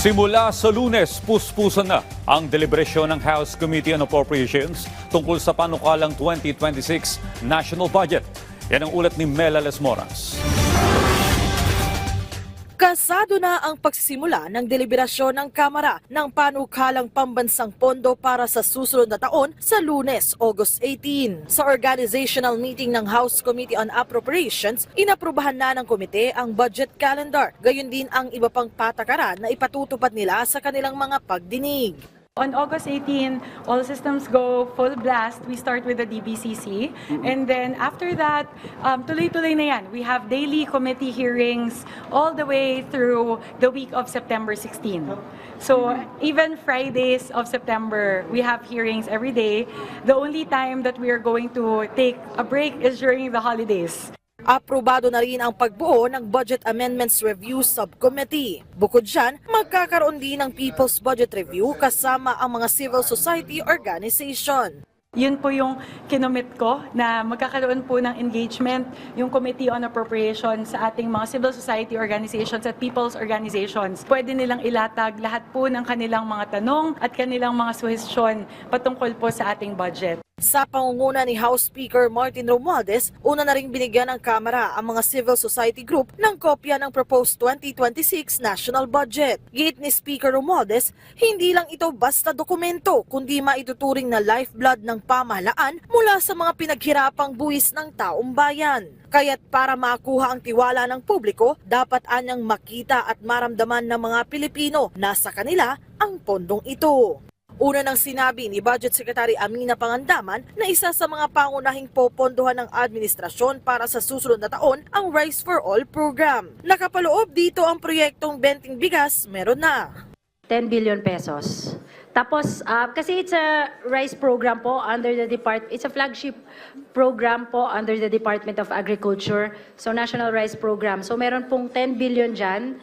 Simula sa Lunes, puspusan na ang deliberasyon ng House Committee on Appropriations tungkol sa panukalang 2026 National Budget. Yan ang ulat ni Mela Lesmoras. Kasado na ang pagsisimula ng deliberasyon ng Kamara ng panukalang pambansang pondo para sa susunod na taon sa Lunes, August 18. Sa organizational meeting ng House Committee on Appropriations, inaprubahan na ng komite ang budget calendar. Gayon din ang iba pang patakaran na ipatutupad nila sa kanilang mga pagdinig. On August 18, all systems go full blast. We start with the DBCC. And then after that, tuloy-tuloy na yan. We have daily committee hearings all the way through the week of September 16. So even Fridays of September, we have hearings every day. The only time that we are going to take a break is during the holidays. Aprobado na rin ang pagbuo ng Budget Amendments Review Subcommittee. Bukod dyan, magkakaroon din ng People's Budget Review kasama ang mga civil society organization. Yun po yung kinomit ko na magkakaroon po ng engagement yung Committee on Appropriations sa ating mga civil society organizations at people's organizations. Pwede nilang ilatag lahat po ng kanilang mga tanong at kanilang mga suhestyon patungkol po sa ating budget. Sa pangunguna ni House Speaker Martin Romualdez, una na ring binigyan ng Kamara ang mga civil society group ng kopya ng proposed 2026 national budget. Giit ni Speaker Romualdez, hindi lang ito basta dokumento, kundi maituturing na lifeblood ng pamahalaan mula sa mga pinaghirapang buwis ng taong bayan. Kaya't para makuha ang tiwala ng publiko, dapat anyang makita at maramdaman ng mga Pilipino na sa kanila ang pondong ito. Una nang sinabi ni Budget Secretary Amina Pangandaman na isa sa mga pangunahing popondohan ng administrasyon para sa susunod na taon ang Rice for All program. Nakapaloob dito ang proyektong Benting Bigas, meron na 10 billion pesos. Tapos, kasi it's a rice program po under the it's a flagship program po under the Department of Agriculture. So, National Rice Program. So, meron pong 10 billion dyan.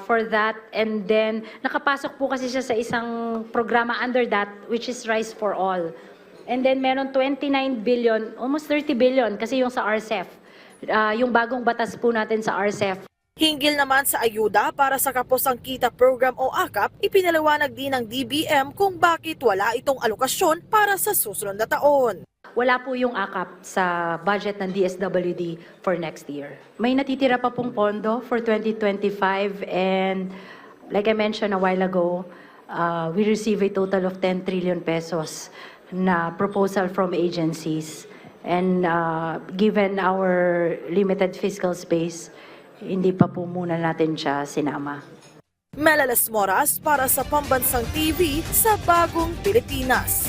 For that, and then nakapasok po kasi siya sa isang programa under that, which is Rice for All. And then meron 29 billion, almost 30 billion kasi yung sa RCEP, yung bagong batas po natin sa RCEP. Hinggil naman sa ayuda para sa Kapos ang Kita Program o AKAP, ipinaliwanag din ng DBM kung bakit wala itong alokasyon para sa susunod na taon. Wala po yung AKAP sa budget ng DSWD for next year. May natitira pa pong pondo for 2025 and like I mentioned a while ago, we receive a total of 10 trillion pesos na proposal from agencies. And given our limited fiscal space, hindi pa po muna natin siya sinama. Mela Lesmoras para sa Pambansang TV sa Bagong Pilipinas.